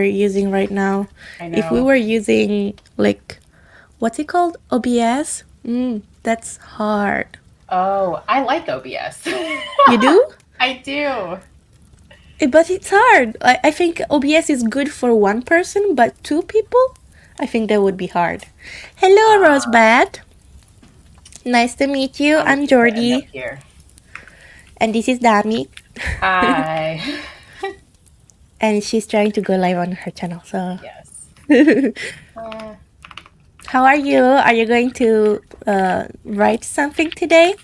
using right now. I If we know. were using like, what's it called? OBS? That's hard. Oh, I like OBS. You do? I do. But it's hard. I think OBS is good for one person, but two people? I think that would be hard. Hello, Uh, Rosebud. Nice to meet you. I'll just I'm be setting up Jordy. here. And this is Dami. Hi. And she's trying to go live on her channel. So, Yes. Uh, how are you? Are you going to write something today?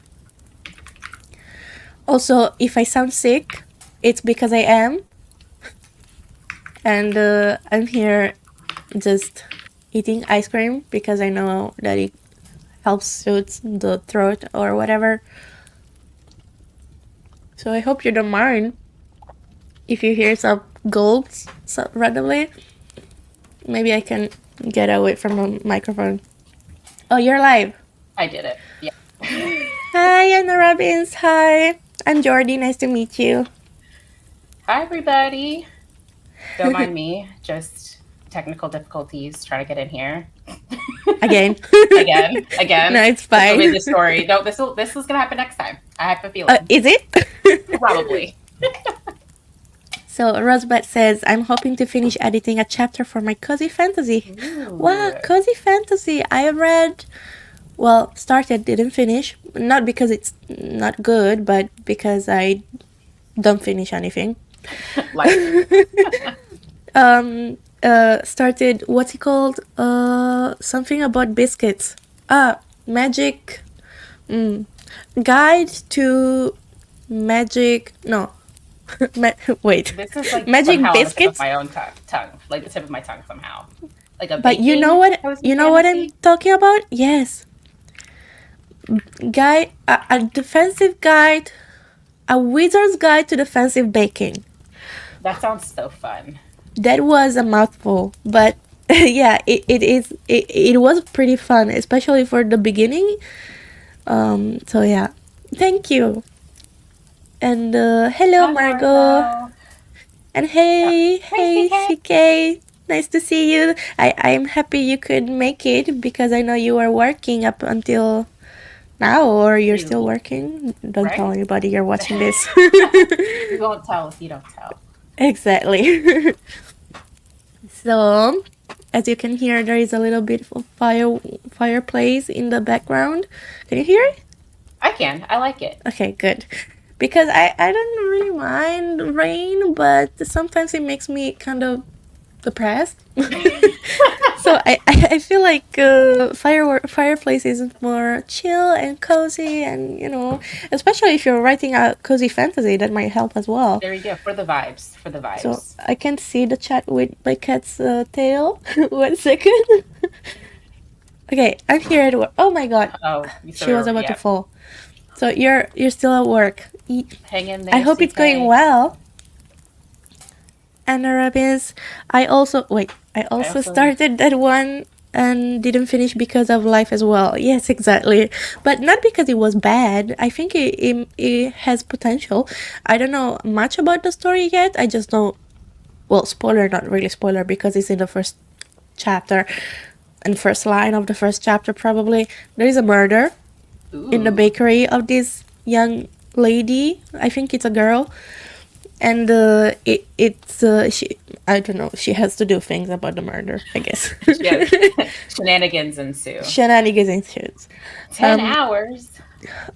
Also, if I sound sick, it's because I am. And I'm here just eating ice cream because I know that it helps soothe the throat or whatever. So I hope you don't mind if you hear some gulps randomly. Maybe I can get away from the microphone. Oh, you're live. I did it. Yeah. Hi, Anna Robbins. Hi. I'm Jordy. Nice to meet you. Hi, everybody. Don't mind me. Just technical difficulties trying to get in here. Again. Again. No, it's This will fine. be the story. No, this is gonna happen next time. I have a feeling. Is it? Probably. So Rosebud says, I'm hoping to finish editing a chapter for my cozy fantasy. Ooh. Wow, cozy fantasy. I read, well, started, didn't finish. Not because it's not good, but because I don't finish anything. Like. Started, what's it called? Something about biscuits. Magic. Guide to magic. No. Wait. This is like Magic somehow biscuits. on the tip of my own tongue, like the tip of my tongue somehow, like a. But you know what? You know what I'm talking about? Yes. Guide, a defensive guide, a wizard's guide to defensive baking. That sounds so fun. That was a mouthful, but yeah, it was pretty fun, especially for the beginning. So yeah, thank you. And hello, Hi, Margot. And hey, CK. Nice to see you. I'm happy you could make it because I know you were working up until now, or you're still working. Don't tell anybody you're watching this. You won't tell if you don't tell. Exactly. So, as you can hear, there is a little bit of fireplace in the background. Can you hear it? I can. I like it. Okay, good. Because I don't really mind rain, but sometimes it makes me kind of depressed. So I feel like fireplace is more chill and cozy, and especially if you're writing a cozy fantasy, that might help as well. There you go, for the vibes. So I can see the chat with my cat's tail. 1 second. Okay, I'm here at work. Oh my god. Oh, she was about to fall. So you're still at work. Hang in there. I hope it's going well. Anna Robbins. I also started that one and didn't finish because of life as well. Yes, exactly. But not because it was bad. I think it has potential. I don't know much about the story yet. I just know, well, spoiler, not really spoiler, because it's in the first chapter and first line of the first chapter probably. There is a murder in the bakery of this young lady. I think it's a girl. And she, I don't know, she has to do things about the murder, I guess. Yeah. Shenanigans ensue. 10 hours.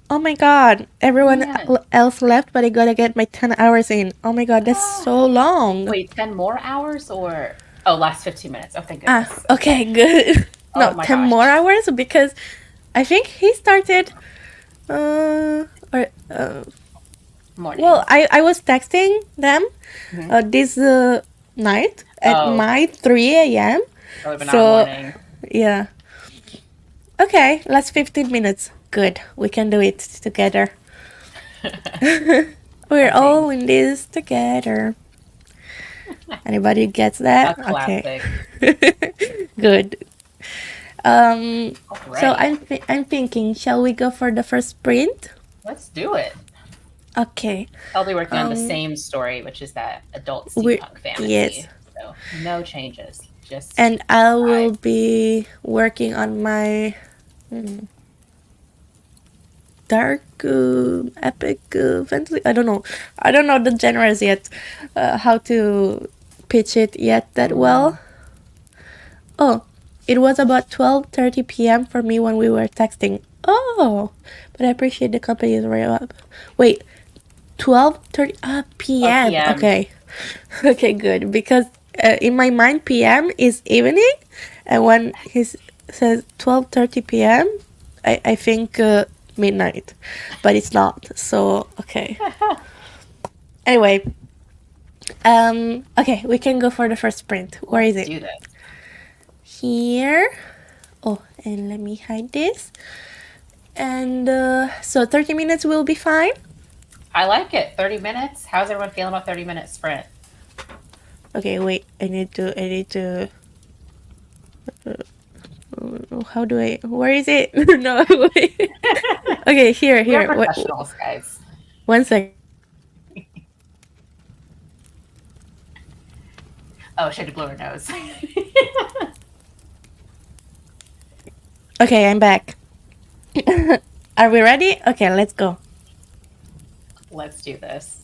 Oh my god, everyone else left, but I gotta get my 10 hours in. Oh my god, that's so long. Wait, 10 more hours or last 15 minutes? Oh, thank goodness. Okay, good. No, 10 more hours, because I think he started morning. Well, I was texting them this night at my 3 a.m. So morning. Yeah. Okay, last 15 minutes. Good. We can do it together. We're all in this together. Anybody gets that? Okay. Good. So I'm thinking, shall we go for the first sprint? Let's do it. Okay. I'll be working on the same story, which is that adult steampunk fantasy. Yes. So no changes. Just And I will vibe. be working on my dark epic fantasy. I don't know the genres yet, how to pitch it yet that well. Oh, it was about 12:30 p.m. for me when we were texting. Oh, but I appreciate the company is right up. Wait, 12:30 Oh, p.m. PM. Okay. Okay, good, because in my mind p.m. is evening, and when he says 12:30 p.m., I think midnight, but it's not. So, okay. Anyway, okay, we can go for the first sprint. Where is Let's it? do this. Here. Oh, and let me hide this. And so 30 minutes will be fine. I like it. 30 minutes. How's everyone feeling about 30-minute sprint? Okay, wait. I need to. How do I? Where is it? No, wait. Okay, here, We're here. Wait, professionals, guys. 1 second. Oh, she had to blow her nose. Okay, I'm back. Are we ready? Okay, let's go. Let's do this.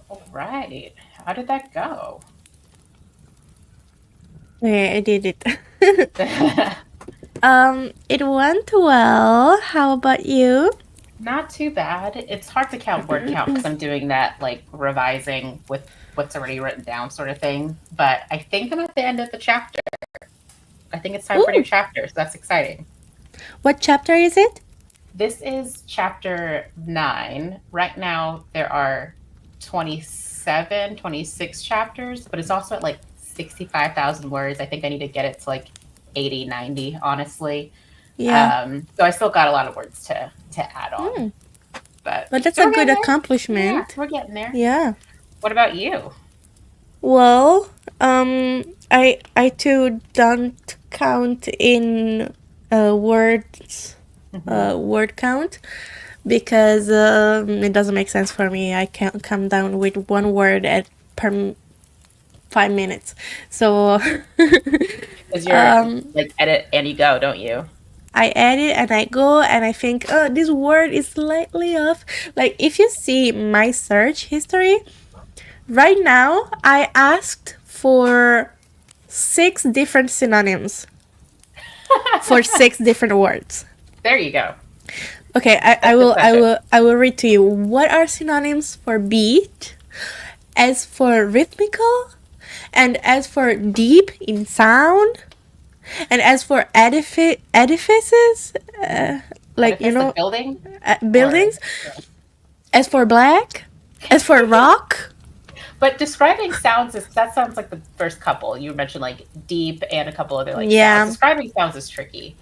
All right. How did that go? Okay, I did it. It went well. How about you? Not too bad. It's hard to count word count because I'm doing that like revising with what's already written down sort of thing. But I think I'm at the end of the chapter. I think it's time for a new Ooh, chapter, so that's exciting. what chapter is it? This is chapter 9. Right now, there are 27, 26 chapters, but it's also at like 65,000 words. I think I need to get it to like 80, 90, honestly. Yeah. So I still got a lot of words to add on. Mm. But But that's so a we're good getting there. Yeah, accomplishment. we're getting there. Yeah. What about you? Well, I too don't count in words, Mm-hmm. word count, because it doesn't make sense for me. I can't come down with one word at per 5 minutes. So Because you're um, like edit and you go, don't you? I edit and I go and I think, oh, this word is slightly off. Like if you see my search history, right now I asked for 6 different synonyms for 6 different words. There you go. Okay, That's succession. I will read to you. What are synonyms for beat? As for rhythmical, and as for deep in sound, and as for edifices, like you Edifice, know, like building, or buildings. As for black, as for rock, but describing sounds is that sounds like the first couple. You mentioned like deep and a couple other like sounds. yeah, Describing sounds is tricky.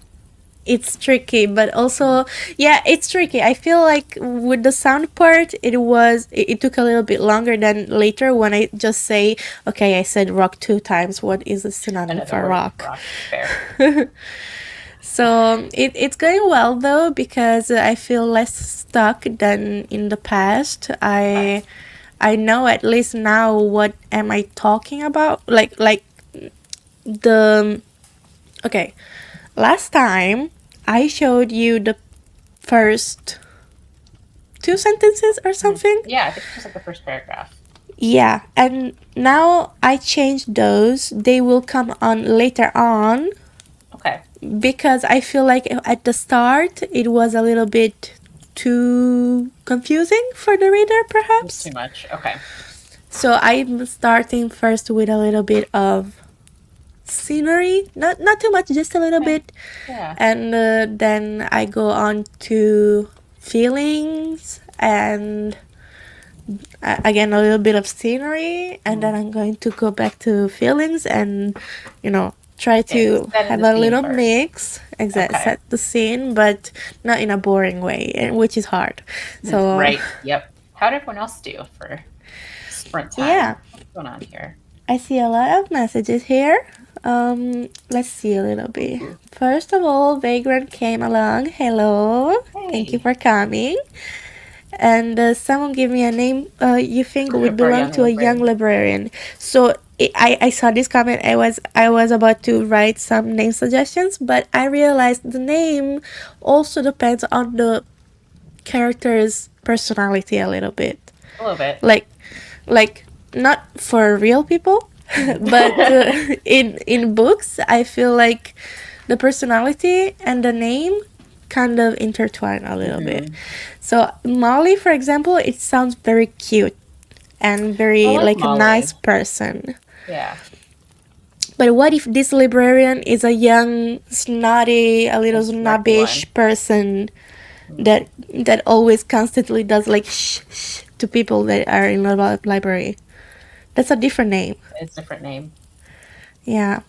it's tricky, but also, yeah, it's tricky. I feel like with the sound part, it took a little bit longer than later when I just say, okay, I said rock 2 times. What is a synonym Another for word for rock? rock. Fair. So it's going well though because I feel less stuck than in the past. I know at least now what am I talking about. Like the okay, last time I showed you the first 2 sentences or something. Yeah, I think it's just like the first paragraph. Yeah, and now I changed those. They will come on later on Okay. because I feel like at the start it was a little bit too confusing for the reader, It's perhaps. too much. Okay. So I'm starting first with a little bit of scenery, not too much, just a little Okay. bit, Yeah. and then I go on to feelings and again a little bit of scenery, and then I'm going to go back to feelings and try Okay. to Setting have the a scene little first. mix, exact, Okay. set the scene, but not in a boring way, which is hard. So Right. Yep. How did everyone else do for sprint yeah, time? What's going on here? I see a lot of messages here. Let's see a little bit. First of all, Vagrant came along. Hello, thank you Hey, for coming. And someone give me a name you think would for a belong young to a young librarian. librarian. So I saw this comment. I was about to write some name suggestions, but I realized the name also depends on the character's personality a little bit. A little bit. Like not for real people, but in books, I feel like the personality and the name kind of intertwine a little bit. Mhm. So Molly, for example, it sounds very cute and I very like like a nice Molly. person. Yeah. But what if this librarian is a young, snotty, a A little snarky snobbish one. person that always constantly does like shh to people that are in the library? That's a different name. It's a different name. Yeah.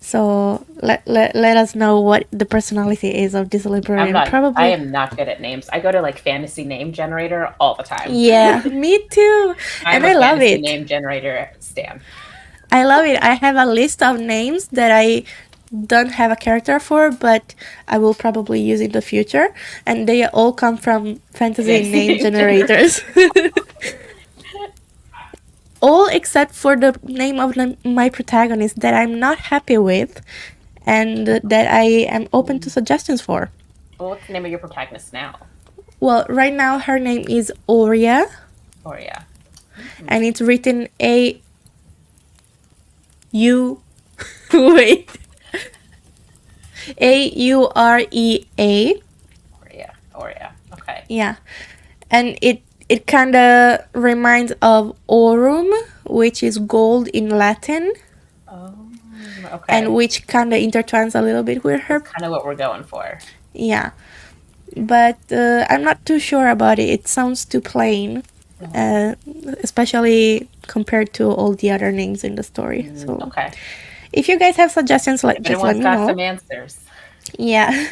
So let us know what the personality is of this librarian. I Probably. am not good at names. I go to like fantasy name generator all the time. Yeah, me too. I'm And a I love fantasy it. name generator stan. I love it. I have a list of names that I don't have a character for, but I will probably use in the future. And they all come from fantasy Fantasy name name generator. generators. All except for the name of my protagonist that I'm not happy with and that I am open to suggestions for. Well, what's the name of your protagonist now? Well, right now her name is Oria. Oh yeah. and it's written A-U... Wait. A-U-R-E-A. Aurea. Okay. Yeah. And it kind of reminds of aurum, which is gold in Latin, Oh, okay. and which kind of intertwines a little bit with her. That's kind of what we're going for. Yeah. But I'm not too sure about it. It sounds too plain, especially compared to all the other names in the story. So Okay. if you guys have suggestions, just let Everyone's me got know. some answers. Yeah.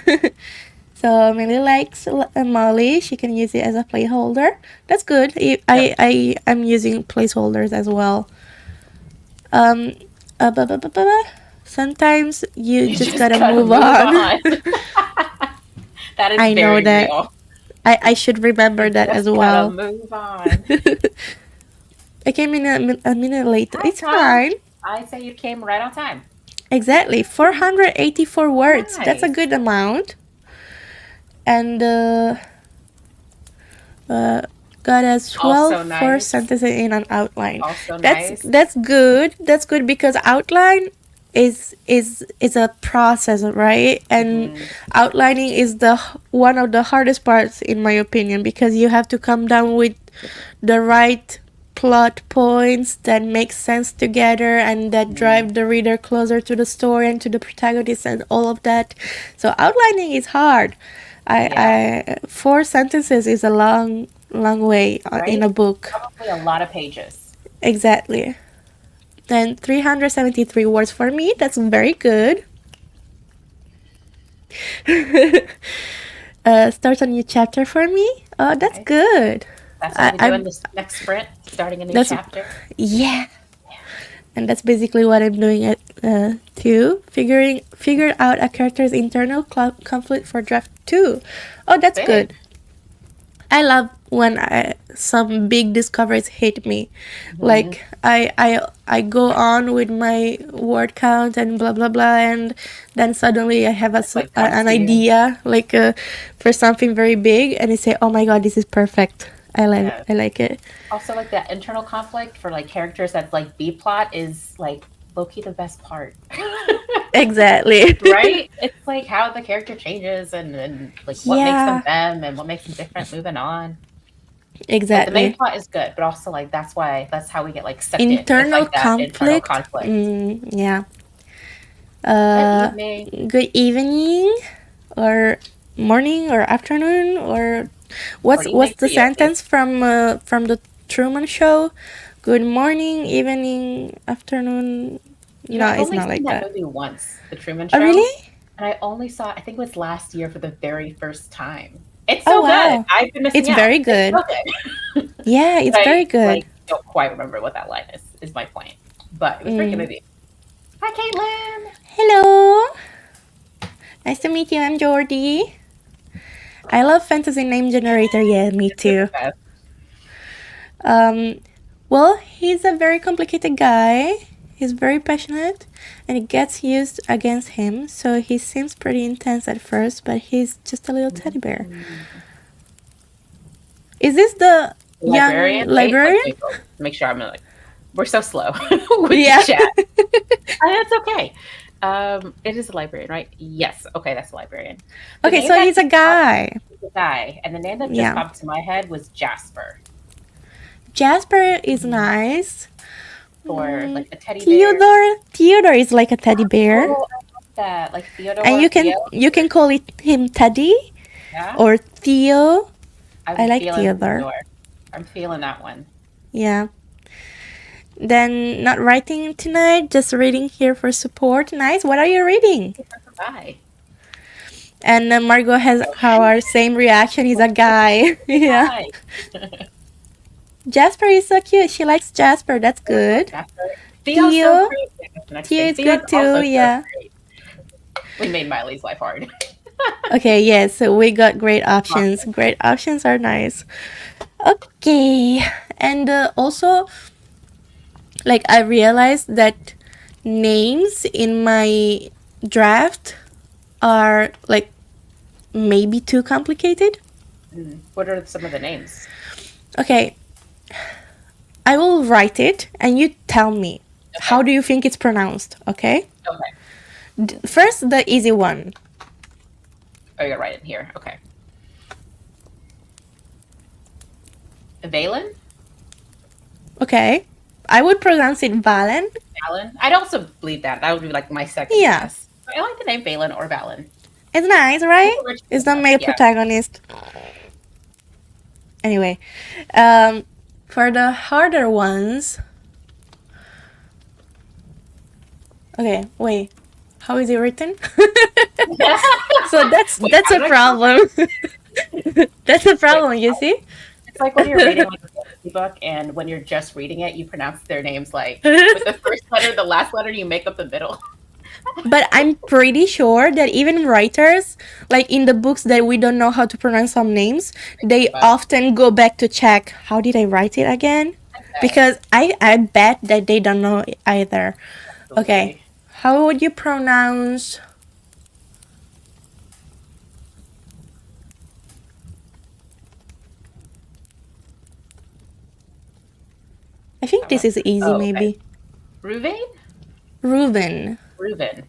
So Millie likes Molly. She can use it as a placeholder. That's good. I'm using placeholders as well. Sometimes you just gotta move on. That is I know very that. real. I should remember that as well. Gotta move on. I came in a minute late. Hi, It's Tom. fine. I say you came right on time. Exactly. 484 words. That's a Nice. good amount. And got as 12 Also nice. first sentences in an outline. Also That's nice. good. That's good because outline is a process, right? And outlining is one of the hardest parts in my opinion, because you have to come down with the right plot points that make sense together and that drive the reader closer to the story and to the protagonist and all of that. So outlining is hard. I 4 sentences is a long way in a book. Probably a lot of pages. Exactly. Then 373 words for me. That's very good. Start a new chapter for me. Oh, that's good. That's what we're doing this next sprint, starting a new chapter. Yeah. And that's basically what I'm doing too. Figure out a character's internal conflict for draft 2. Oh, that's good. I love when some big discoveries hit me. Like I go on with my word count and blah blah blah, and then suddenly I have an idea for something very big, and I say, "Oh my god, this is perfect." I like it. Also, like that internal conflict for like characters that's like B plot is like low-key the best part. Exactly. Right? It's like how the character changes and like what makes them them and what makes them different moving on. Exactly. Like, the main plot is good, but also like that's how we get like sucked internal in. Internal conflict. Yeah. Good Good evening. evening, or morning, or afternoon, or what's the sentence from the Truman Show? Good morning, evening, afternoon. No, it's not like that. I've only seen that movie once, The Truman Show. Oh, really? And I only saw, I think it was last year for the very first time. It's so good. I've been missing out. It's very good. It's so good. Yeah, it's very good. I don't quite remember what that line is my point. But it was a pretty good movie. Hi, Caitlin. Hello. Nice to meet you. I'm Jordy. I love fantasy name generator. Yeah, me too. Well, he's a very complicated guy. He's very passionate, and it gets used against him, so he seems pretty intense at first, but he's just a little teddy bear. Is this the young librarian? Make sure I'm like, we're so slow with the chat. That's okay. It is a librarian, right? Yes. Okay, that's a librarian. Okay, so he's a guy. And the name that just popped to my head was Jasper. Jasper is nice. Or like a teddy bear. Theodore is like a teddy bear. Oh, I love that. Like Theodore. And you can call him Teddy or Theo. I like Theodore. I'm feeling that one. Yeah. Then not writing tonight, just reading here for support. Nice. What are you reading? Bye. And Margot has our same reaction. He's a guy. Yeah. Jasper is so cute. She likes Jasper. That's good. Theo is good too. Yeah. We made Miley's life hard. Okay, yes. So we got great options. Great options are nice. Okay. And also, like, I realized that names in my draft are like maybe too complicated. What are some of the names? Okay. I will write it and you tell me how do you think it's pronounced, okay? Okay. First, the easy one. Oh, you're right in here. Okay. Valen? Okay. I would pronounce it Valen. Valen? I'd also believe that. That would be like my second Yeah. guess. I like the name Valen or Valen. It's nice, right? It's the male Yeah. protagonist. Anyway, for the harder ones. Okay, wait. How is it written? So that's a problem. That's a problem, you see? It's like when you're reading like a fantasy book, and when you're just reading it, you pronounce their names like with the first letter, the last letter, you make up the middle. But I'm pretty sure that even writers, like in the books that we don't know how to pronounce some names, they often go back to check, how did I write it again? Okay. Because I bet that they don't know either. Absolutely. Okay, how would you pronounce... I think this is easy, maybe. Ruvain? Reuven. Reuven.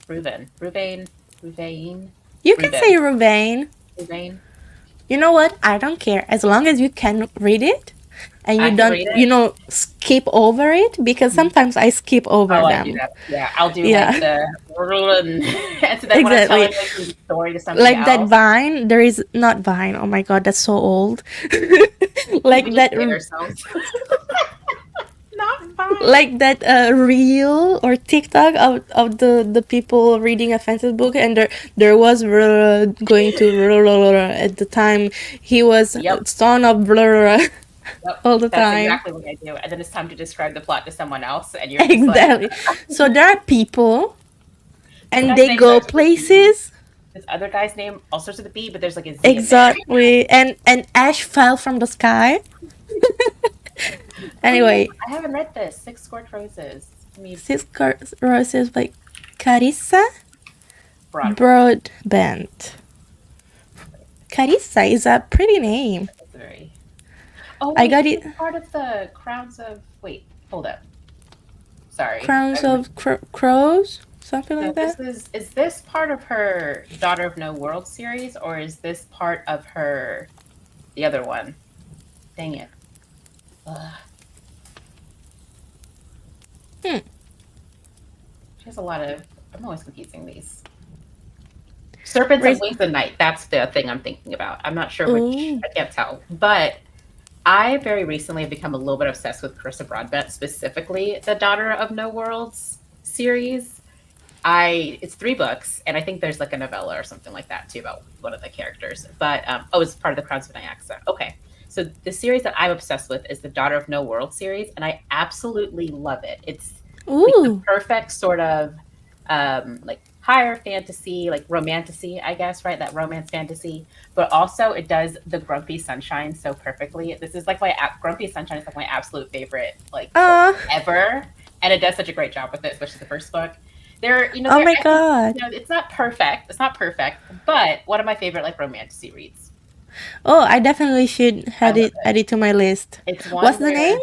Reuven. Reuven. Reuven. You can say Reuven. Reuven. You know what? I don't care. As long as you can read it and you don't, you know, skip over it, because sometimes I skip over them. I do that. Yeah, I'll do like the and so then when I'm telling like the story to somebody like else, that Vine, there is not Vine. Oh my god, that's so old. Like that. Not Vine. Like that reel or TikTok of the people reading a fantasy book, and there was going to at the time he was son of all the time. That's exactly what I do. And then it's time to describe the plot to someone else, and you're exactly. So there are people, and they go places. This other guy's name all starts with a B, but there's like a Z. Exactly, and Ash fell from the sky. Anyway, I haven't read this. Six Scorched Roses. Six Scorched Roses by Carissa Broadbent. Carissa is a pretty name. Oh, I got it. Part of the Crowns of... Wait, hold up. Sorry. Crowns of Crows? Something like that? Is this part of her Daughter of No World series, or is this part of her... the other one? Dang it. She has a lot of... I'm always confusing these. Serpents and Wings of Night. That's the thing I'm thinking about. I'm not sure which... I can't tell. But I very recently have become a little bit obsessed with Carissa Broadbent, specifically the Daughter of No Worlds series. It's 3 books, and I think there's like a novella or something like that too about one of the characters. But it's part of the Crowns of Nyaxa. Okay. So the series that I'm obsessed with is the Daughter of No World series, and I absolutely love it. It's like the perfect sort of like higher fantasy, like romantasy, I guess, right? That romance fantasy. But also it does the Grumpy Sunshine so perfectly. This is like Grumpy Sunshine is like my absolute favorite like ever. And it does such a great job with it, especially the first book. Oh my god. It's not perfect. It's not perfect, but one of my favorite like romantasy reads. Oh, I definitely should add it to my list. What's the name?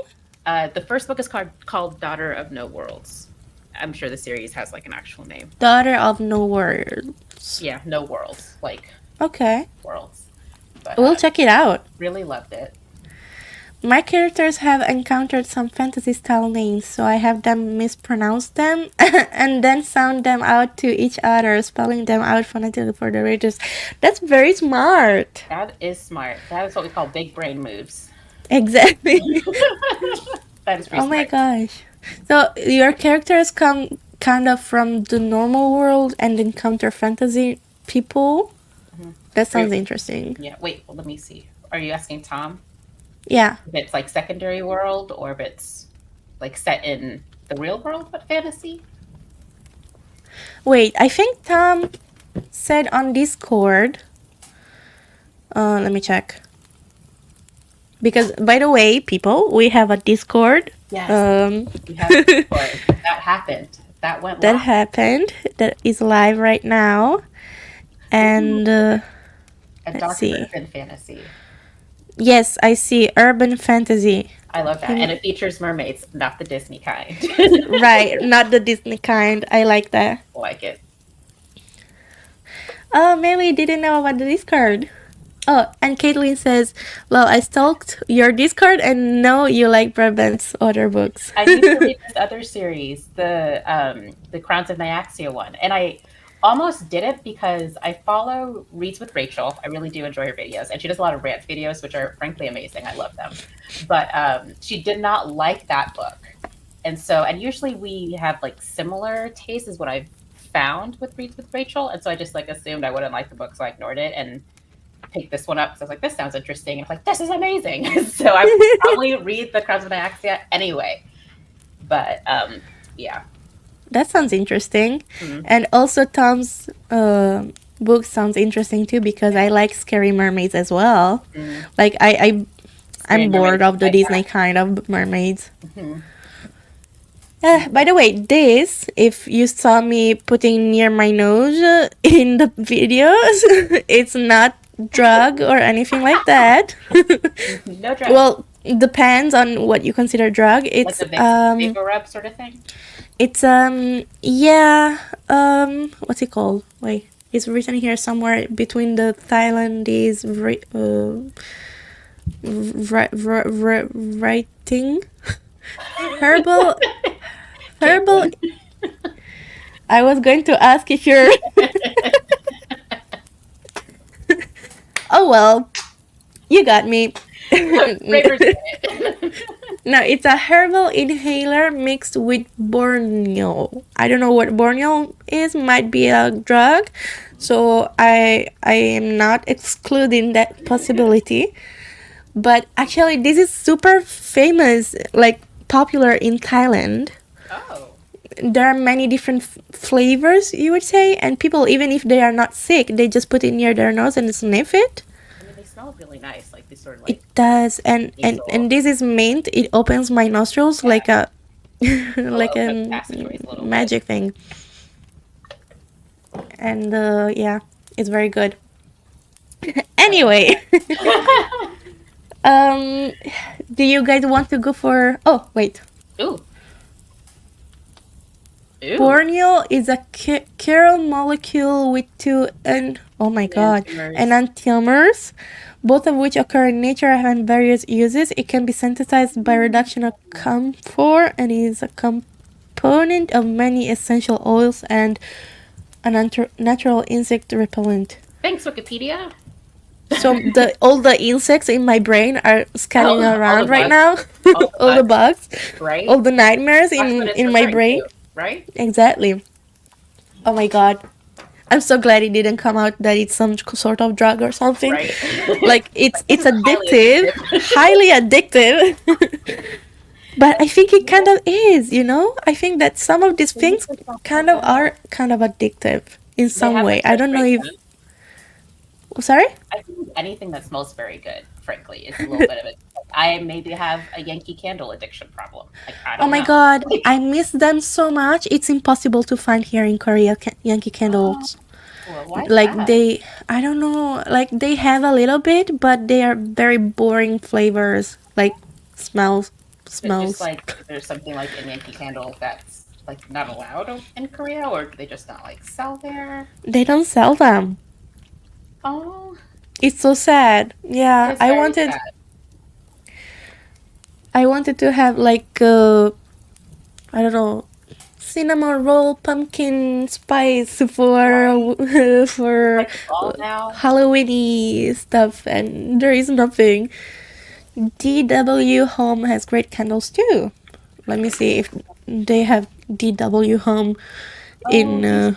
The first book is called Daughter of No Worlds. I'm sure the series has like an actual name. Daughter of No Worlds. Yeah, No Worlds. Like worlds. But, we'll check it out. Really loved it. My characters have encountered some fantasy style names, so I have them mispronounce them and then sound them out to each other, spelling them out phonetically for the readers. That's very smart. That is smart. That is what we call big brain moves. Exactly. That is pretty smart. My gosh. So your characters come kind of from the normal world and encounter fantasy people? Mm-hmm. That sounds interesting. Yeah. Wait, well, let me see. Are you asking Tom? Yeah. If it's like secondary world, or if it's like set in the real world, but fantasy? Wait, I think Tom said on Discord. Let me check. Because, by the way, people, we have a Discord. Yes. We have a Discord. That happened. That went live. That happened. That is live right now. And let's see. Urban fantasy. Yes, I see. Urban fantasy. I love that. Him- And it features mermaids, not the Disney kind. Right, not the Disney kind. I like that. Like it. Oh, Melly didn't know about the Discord. Oh, and Caitlin says, well, I stalked your Discord and know you like Brabant's other books. I need to read this other series, the Crowns of Nyaxia one. And I almost did it because I follow Reads with Rachel. I really do enjoy her videos. And she does a lot of rant videos, which are frankly amazing. I love them. But she did not like that book. And usually we have like similar tastes is what I've found with Reads with Rachel. And so I just like assumed I wouldn't like the book, so I ignored it and picked this one up because I was like, this sounds interesting. And I was like, this is amazing. So I would probably read The Crowns of Nyaxia anyway. But yeah. That sounds interesting. And also Tom's book sounds interesting too because I like Scary Mermaids as well. Like I'm bored of the Disney kind of mermaids. By the way, this, if you saw me putting near my nose in the videos, it's not drug or anything like that. No drug. Well, depends on what you consider drug. It's like a Vigo rub sort of thing. It's yeah, what's it called? Wait, it's written here somewhere between the Thailandese writing herbal. I was going to ask if you're. Oh well, you got me. No, it's a herbal inhaler mixed with Borneo. I don't know what Borneo is. Might be a drug, so I am not excluding that possibility. But actually, this is super famous, like popular in Thailand. Oh. There are many different flavors, you would say, and people, even if they are not sick, they just put it near their nose and sniff it. I mean, they smell really nice, like they sort of like. It does, and this is mint. It opens my nostrils like a like a magic thing. And yeah, it's very good. Anyway, do you guys want to go for? Oh wait. Ooh. Borneo is a chiral molecule with two enantiomers, both of which occur in nature and have various uses. It can be synthesized by reduction of camphor and is a component of many essential oils and a natural insect repellent. Thanks, Wikipedia. So all the insects in my brain are scanning around right now. All the bugs, right? All the nightmares in my brain. Right? Exactly. Oh my god. I'm so glad it didn't come out that it's some sort of drug or something. Right. Like it's addictive, highly addictive. But I think it kind of is, you know? I think that some of these things kind of are kind of addictive in some way. I don't know if... Sorry? I think anything that smells very good, frankly, is a little bit of it. I maybe have a Yankee Candle addiction problem. Like, I don't know. My god, I miss them so much. It's impossible to find here in Korea Yankee Candles. Well, why like that? I don't know, like they have a little bit, but they are very boring flavors, like smells. Just like there's something like in Yankee Candle that's like not allowed in Korea, or do they just not like sell there? They don't sell them. Oh, it's so sad. Yeah, I wanted to have like I don't know, cinnamon roll pumpkin spice for like Halloween-y stuff, and there is nothing. DW Home has great candles too. Let me see if they have DW Home in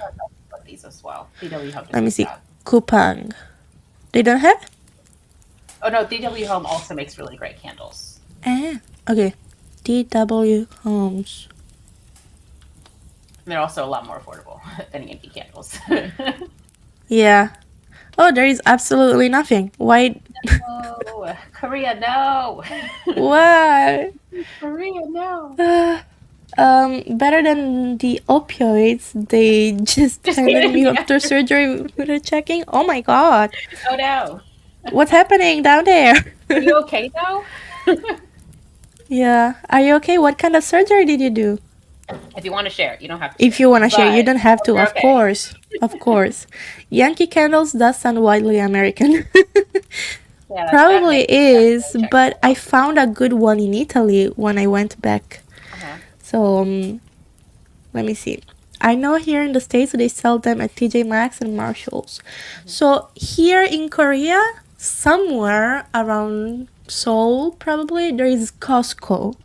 these as well. DW Home. Let me see. Kupang. They don't have? Oh no, DW Home also makes really great candles. Okay. DW Homes. They're also a lot more affordable than Yankee Candles. Yeah. Oh, there is absolutely nothing. Why? No, Korea, no. Why? Korea, no. Better than the opioids they just handed me after surgery without checking. Oh my god. Oh no. What's happening down there? Are you okay though? Yeah. Are you okay? What kind of surgery did you do? If you want to share, you don't have to If share. you want to share, you But don't have hope to, you're of okay. course. Of course. Yankee Candles does sound widely American. Yeah, that Probably makes is, definitely checks but I out. found a good one in Italy when I went back. Uh-huh. So, let me see. I know here in the States they sell them at TJ Maxx and Marshalls. So, here in Korea, somewhere around Seoul, probably, there is Costco.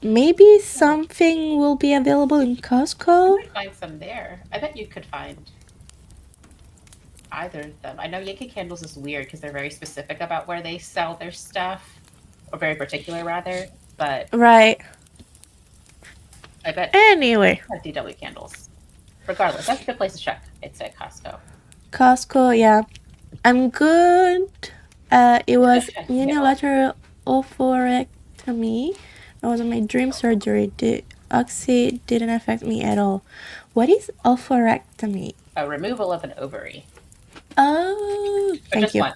Maybe something will be available in You Costco. might find some there. I bet you could find either of them. I know Yankee Candles is weird because they're very specific about where they sell their stuff, or very particular rather. But Right. I bet Anyway, have DW candles. Regardless, that's a good place to check. I'd say Costco. Costco, yeah. I'm good. It was Yeah. unilateral oophorectomy. That was my dream surgery. The oxy didn't affect me at all. What is oophorectomy? A removal of an ovary, Oh, but thank just you. one.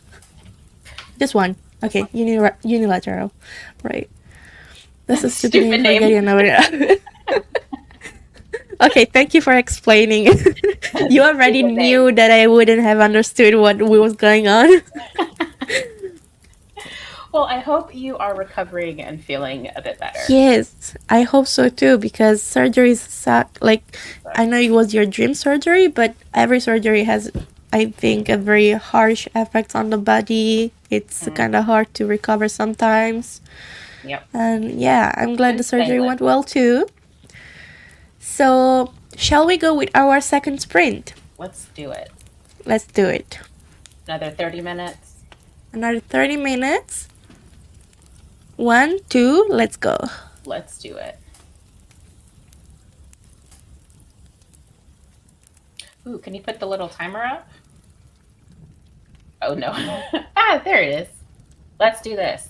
Just one. Just Okay, one. unilateral. Right. That's a stupid name Stupid for name. getting over it. Okay, thank you for explaining. You already Stupid name. knew that I wouldn't have understood what was going on. Well, I hope you are recovering and feeling a bit better. Yes, I hope so too because surgeries suck. Like, I know it was your dream surgery, but every surgery has, I think, a very harsh effect on the body. It's kind of hard to recover sometimes. Yep. And yeah, I'm glad the Smooth surgery sailing. went well too. So, shall we go with our second sprint? Let's do it. Let's do it. Another 30 minutes. Another 30 minutes. 1, 2, let's go. Let's do it. Ooh, can you put the little timer up? Oh no. Ah, there it is. Let's do this.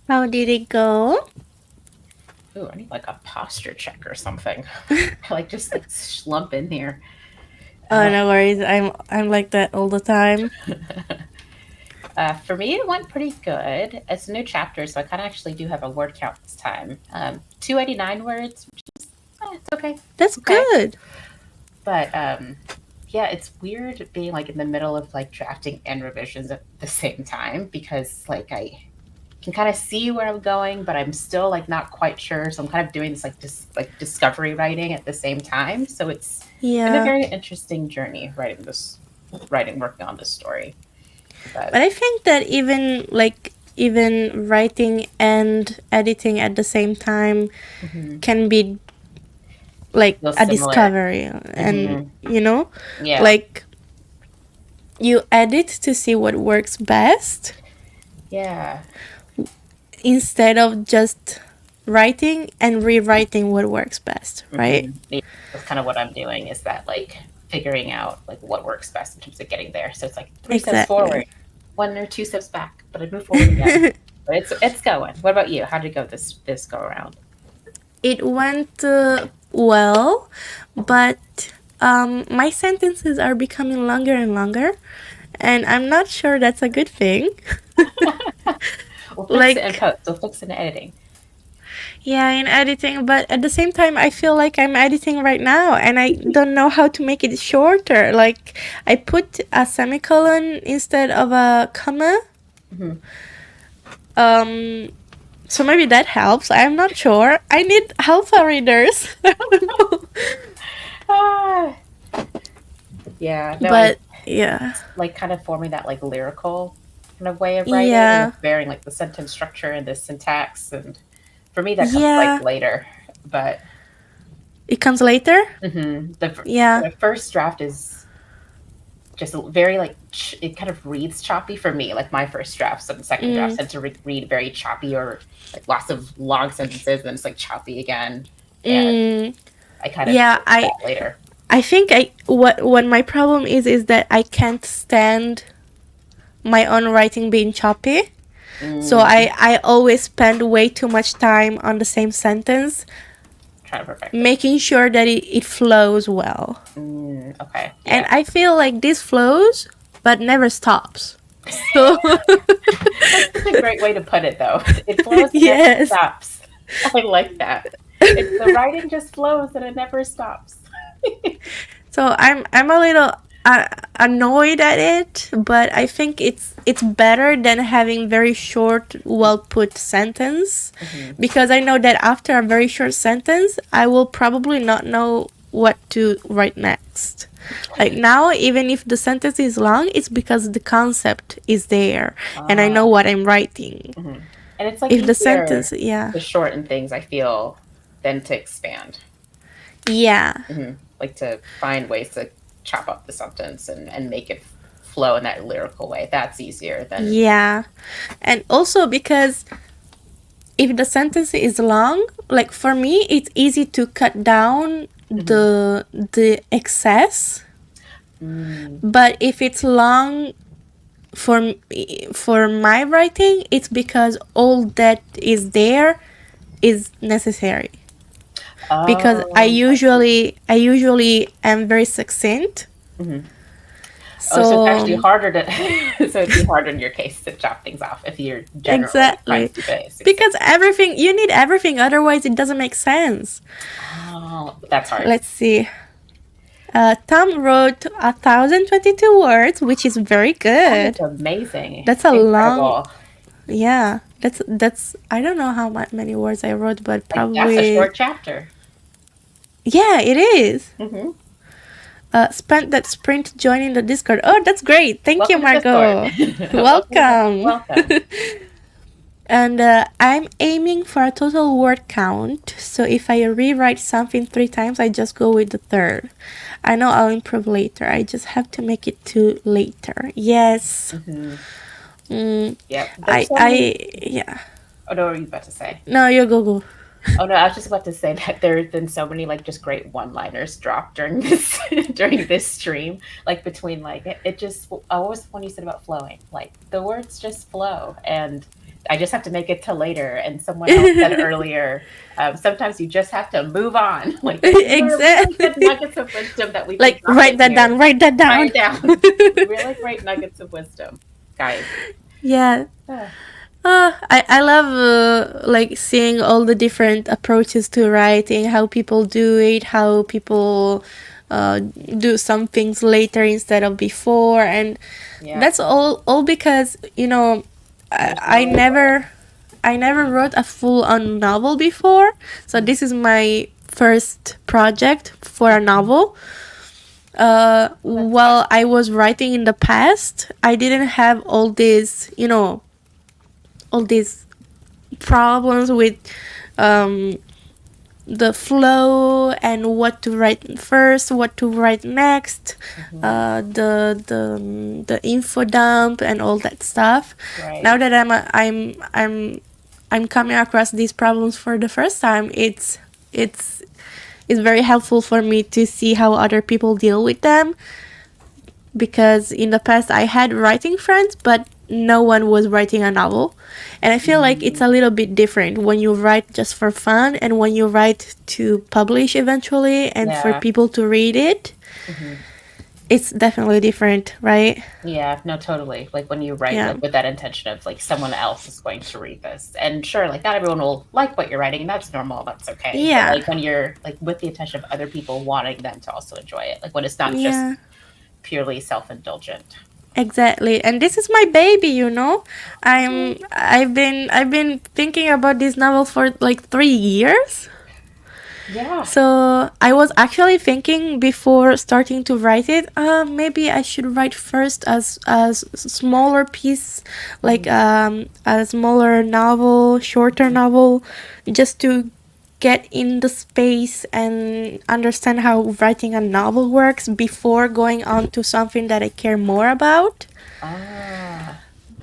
How did it go? Ooh, I need like a posture check or something. I just slump in here. Oh, no worries. I'm like that all the time. For me, it went pretty good. It's a new chapter, so I kind of actually do have a word count this time. 289 words, which is it's okay. That's Okay. good. But yeah, it's weird being like in the middle of like drafting and revisions at the same time because like I can kind of see where I'm going, but I'm still like not quite sure. So I'm kind of doing this like discovery writing at the same time. So it's been a Yeah. very interesting journey working on this story. But I think that even writing and editing at the same time can be like Feels a similar. discovery, and Yeah. like you edit to see what works best Yeah. instead of just writing and rewriting what works best, right? Yeah, that's kind of what I'm doing is that like figuring out like what works best in terms of getting there. So it's like 3 steps forward, Exactly. 1 or 2 steps back, but I move forward again. But it's going. What about you? How did it go this go around? It went well, but my sentences are becoming longer and longer, and I'm not sure that's a good thing. We'll fix it in Like, post. We'll fix it in editing. yeah, in editing, but at the same time, I feel like I'm editing right now, and I don't know how to make it shorter. Like, I put a semicolon instead of a comma. Um, so maybe that helps. I'm not sure. I need alpha readers. Ah. Yeah. No, I But yeah, like kind of forming that like lyrical kind of way of writing and yeah, like varying like the sentence structure and the syntax. And for me, that comes like yeah. later. But It comes later. Yeah. the first draft is just very like it kind of reads choppy for me. Like my first drafts and second drafts tend to read very choppy or like lots of long sentences, and then it's like choppy again. And I kind of Yeah. fix that later. I think what my problem is that I can't stand my own writing being choppy. So I always spend way too much time on the same sentence, Trying to perfect making sure that it flows well. Okay. Yeah. And I feel like this flows, but never stops. So That's such a great way to put it, though. It flows and never yes. stops. I like that. The writing just flows and it never stops. So I'm a little annoyed at it, but I think it's better than having very short, well put sentence, because I know that after a very short sentence, I will probably not know what to write next. Like now, even if the sentence is long, it's because the concept is there and I know what I'm writing. And it's like If the easier sentence, yeah, to shorten things, I feel, than to expand. yeah, Like to find ways to chop up the sentence and make it flow in that lyrical way. That's easier than. yeah, and also because if the sentence is long, like for me, it's easy to cut down the excess. But if it's long for my writing, it's because all that is there is necessary. Because I usually am very succinct. So it's actually harder to. So it'd be harder in your case to chop things off if you're generally trying Exactly. to keep it. Because you need everything, otherwise it doesn't make sense. Oh, that's hard. Let's see. Tom wrote 1,022 words, which is very good. That's amazing. That's a Incredible. long. Yeah, that's. I don't know how many words I wrote, but probably. Like, that's a short chapter. Yeah, it is. Spent that sprint joining the Discord. Oh, that's great. Thank you, Margot. Welcome. Welcome. And I'm aiming for a total word count. So if I rewrite something 3 times, I just go with the third. I know I'll improve later. I just have to make it to later. Yes. Yeah. Yeah. Oh, no, what were you about to say? No, you go. Oh no, I was just about to say that there have been so many like just great one-liners dropped during this during this stream. Like between like it just always when you said about flowing, like the words just flow, and I just have to make it to later. And someone else said earlier, sometimes you just have to move on. Like they're really good Exactly. nuggets of wisdom that we've been Like dropping write that here. down, write that Write down. it down. Really great nuggets of wisdom, guys. Yeah. Ah, I love like seeing all the different approaches to writing, how people do it, how people do some things later instead of before, and yeah. that's all because I, There's I no. never I never wrote a full-on novel before, so this is my first project for a novel. While I was writing in the past, I didn't have all these problems with um, the flow and what to write first, what to write next, the info dump and all that stuff. Right. Now that I'm coming across these problems for the first time, it's it's very helpful for me to see how other people deal with them, because in the past I had writing friends, but no one was writing a novel. And I feel like it's a little bit different when you write just for fun and when you write to publish eventually and for Yeah. people to read it. It's definitely different, right? Yeah, no, totally. Like when you write Yeah. like with that intention of like someone else is going to read this. And sure, like not everyone will like what you're writing, and that's normal, that's okay. Yeah. But like when you're like with the intention of other people wanting them to also enjoy it. Like when it's not Yeah. just purely self-indulgent. Exactly. And this is my baby, I've been thinking about this novel for like 3 years. Yeah. So I was actually thinking before starting to write it, maybe I should write first as smaller piece, like a smaller novel, shorter novel, just to get in the space and understand how writing a novel works before going on to something that I care more about. Ah.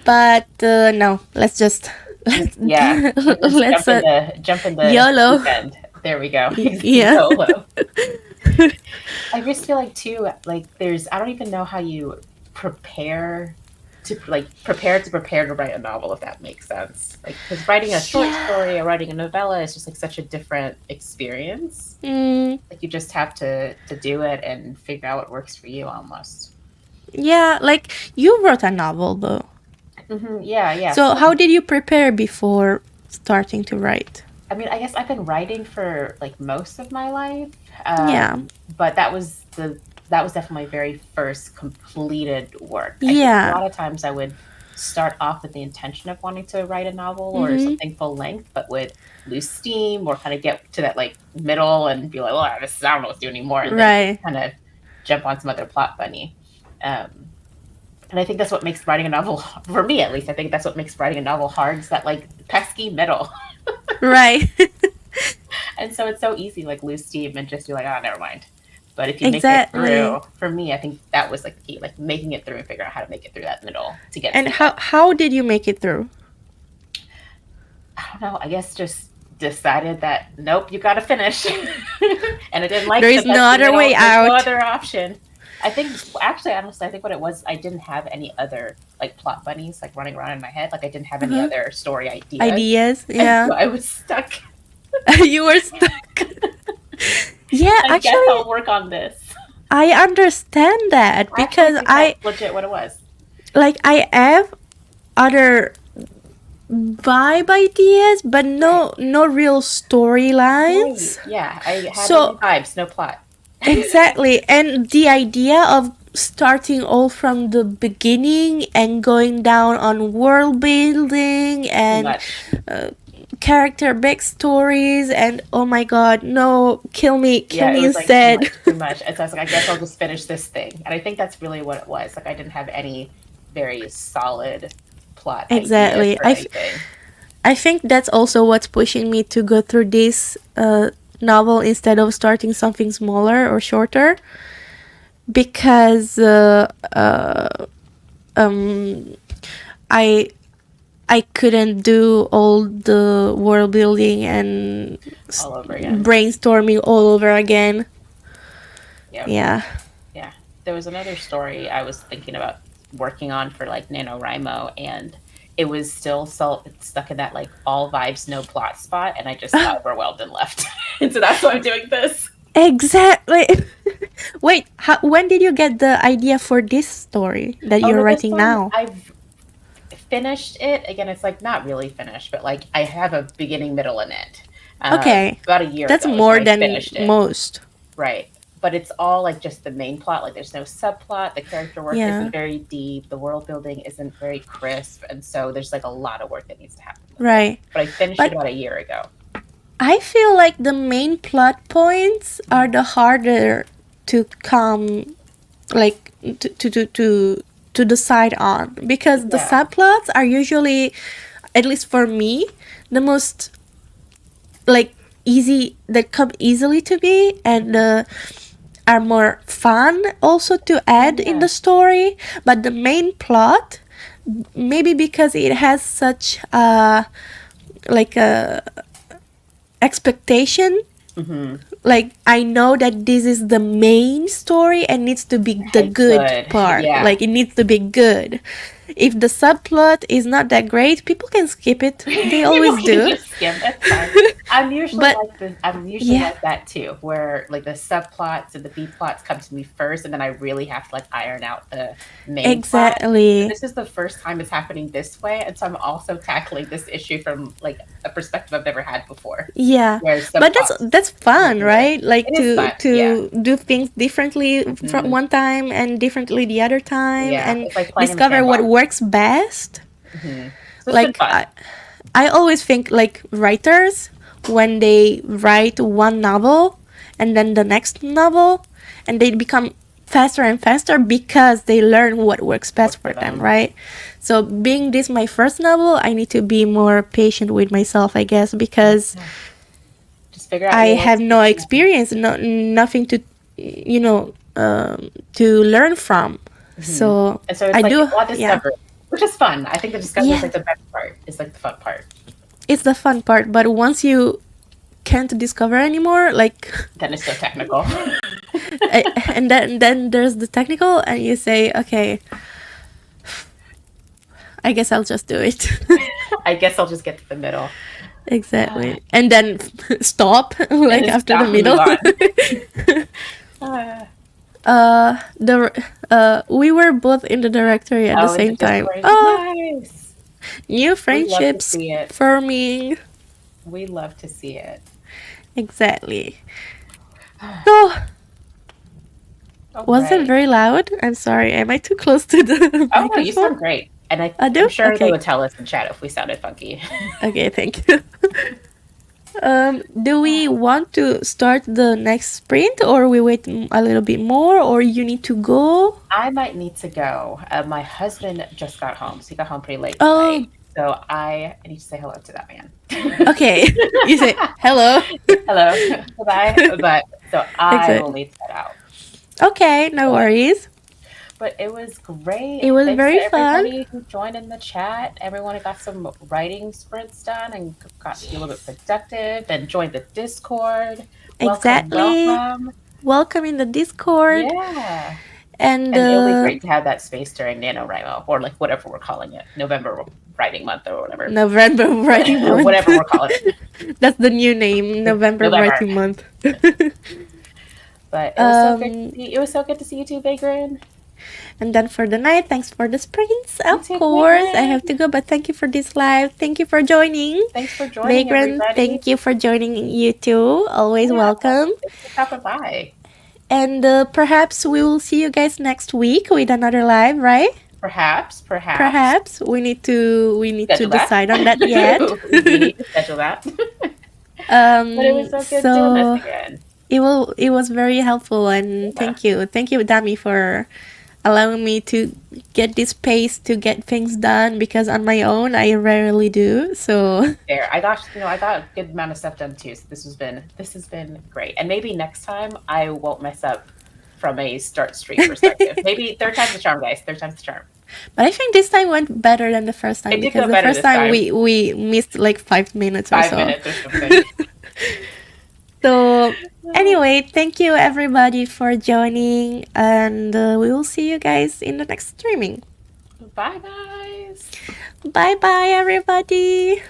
But no, let's just Yeah. let's Jump in the YOLO. deep end. There we go. Yeah. YOLO. I just feel like too, like there's I don't even know how you prepare to write a novel, if that makes sense. Like because writing a short story or writing a novella is just like such a different experience. Like you just have to do it and figure out what works for you almost. Yeah, like you wrote a novel though. Yeah. So how did you prepare before starting to write? I mean, I guess I've been writing for like most of my life. Yeah. But that was definitely my very first completed work. I think Yeah. a lot of times I would start off with the intention of wanting to write a novel or something full length, but would lose steam or kind of get to that like middle and be like, well, I don't know what to do anymore, and then Right. kind of jump on some other plot bunny. And I think that's what makes writing a novel, for me at least, I think that's what makes writing a novel hard, is that like pesky middle. Right. And so it's so easy, like lose steam and just be like, oh, never mind. But if you make it Exactly. through, for me, I think that was like the key, like making it through and figure out how to make it through that middle to get. And to how did you make it through? I don't know. I guess just decided that nope, you got to finish, and I didn't like. There is the no pesky other middle. way There's out. No other option. I think actually, honestly, I think what it was, I didn't have any other like plot bunnies like running around in my head. Like I didn't have any other story ideas. Ideas, And yeah. so I was stuck. You were stuck. Yeah, I guess actually, I'll work on this. I understand that I because think that's legit what it was. like I have other vibe ideas, but no real storylines. Right. Yeah, I had So- only vibes, no plot. Exactly. And the idea of starting all from the beginning and going down on world building Too and much. character backstories and oh my god, no, kill me Yeah, it was like instead. too much. And so I was like, I guess I'll just finish this thing. And I think that's really what it was. Like I didn't have any very solid plot. Exactly. Ideas or anything. I think that's also what's pushing me to go through this novel instead of starting something smaller or shorter, because I couldn't do all the world building and All over again. brainstorming all over again. Yeah. Yeah. There was another story I was thinking about working on for like NaNoWriMo, and it was still so stuck in that like all vibes, no plot spot, and I just got overwhelmed and left. And so that's why I'm doing this. Exactly. Wait, when did you get the idea for this story that Oh you're no, this writing one now? I've finished it. Again, it's like not really finished, but like I have a beginning, middle, and end. Okay, About a year that's ago is when more I than finished it. most. Right. But it's all like just the main plot. Like there's no subplot. The character work Yeah, isn't very deep. The world building isn't very crisp. And so there's like a lot of work that needs to happen with it. right. But I finished it But about a year ago. I feel like the main plot points are the harder to come, like to decide on, because the Yeah. subplots are usually, at least for me, the most like easy, that come easily to me, and are more fun also to add in Yeah. the story. But the main plot, maybe because it has such like a expectation, Mm-hmm. like I know that this is the main story and needs to be the It's good good. part, Yeah. like it needs to be good. If the subplot is not that great, people can skip it, they always You can do. just skim. That's fine. I'm usually But like this. I'm usually yeah, like that too, where like the subplots and the B plots come to me first, and then I really have to like iron out the main plot. exactly. This is the first time it's happening this way, and so I'm also tackling this issue from like a perspective I've never had before, Yeah, where but subplots that's fun, working there. right? Like It is fun. Yeah. to do things differently from Hmm. one time and differently the other time, Yeah. and It's like playing in the discover what sandbox. works best. Hmm. So it's been Like fun. I always think like writers, when they write one novel and then the next novel, and they become faster and faster because they learn what works best Work for for them, them. right? So being this my first novel, I need to be more patient with myself, I guess, because Just figure out I your have words. no experience, nothing to, to learn from. So And so it's I like do, a lot of yeah, discovery, which is fun. I think the discovery is yeah. like the best part. It's like the fun part. It's the fun part, but once you can't discover anymore, like, Then it's so technical. and then there's the technical, and you say, okay, I guess I'll just do it. I guess I'll just get to the middle. Exactly, and then stop like And after the stop and move middle. We were both in the directory at the Oh, in the same time. Discord. Oh, Nice. new We love to friendships see it. forming. We love to see it. Exactly. So, was it Right. very loud? I'm sorry. Am I too close to the Oh no, you microphone? sound great. And I do? I'm sure they Okay. would tell us in chat if we sounded funky. Okay, thank you. Do we want to start the next sprint, or we wait a little bit more, or you need to go? I might need to go. My husband just got home, so he got home pretty late Oh, tonight. So I need to say hello to that man. okay. You say hello. Hello, bye. But so I Exactly. will need to head out. Okay, no worries. But it was great. It was Thanks very to fun. everybody who joined in the chat. Everyone who got some writing sprints done and got to be a little bit productive and joined the Discord. Exactly. Welcome. Welcome in the Discord. Yeah. And And it'll be great to have that space during NaNoWriMo, or like whatever we're calling it, November Writing Month or whatever. November Writing Or Month. whatever we're calling it. That's the new name, November November. Writing Month. But it was so good to see. It was so good to see you too, Vagrant. And then for the night, thanks for the sprints. Of too, course, I Vagrant. have to go, but thank you for this live. Thank you for joining. Thanks for joining, Vagrant, everybody. thank you for joining, you too. Always welcome. Thanks for stopping by. And perhaps we will see you guys next week with another live, right? Perhaps. Perhaps we need to Schedule that. decide on that yet. We need to schedule that. But it was so good doing this again. It was very helpful, and thank you, Dami, for allowing me to get this pace to get things done, because on my own I rarely do. So There, I got a good amount of stuff done too. So this has been great. And maybe next time I won't mess up from a start street perspective. Maybe third time's the charm, guys. Third time's the charm. but I think this time went better than the first time, It did because go the better first this time time. we missed like 5 minutes or 5 so. minutes or something. So anyway, thank you everybody for joining, and we will see you guys in the next streaming. Bye, guys. Bye bye, everybody.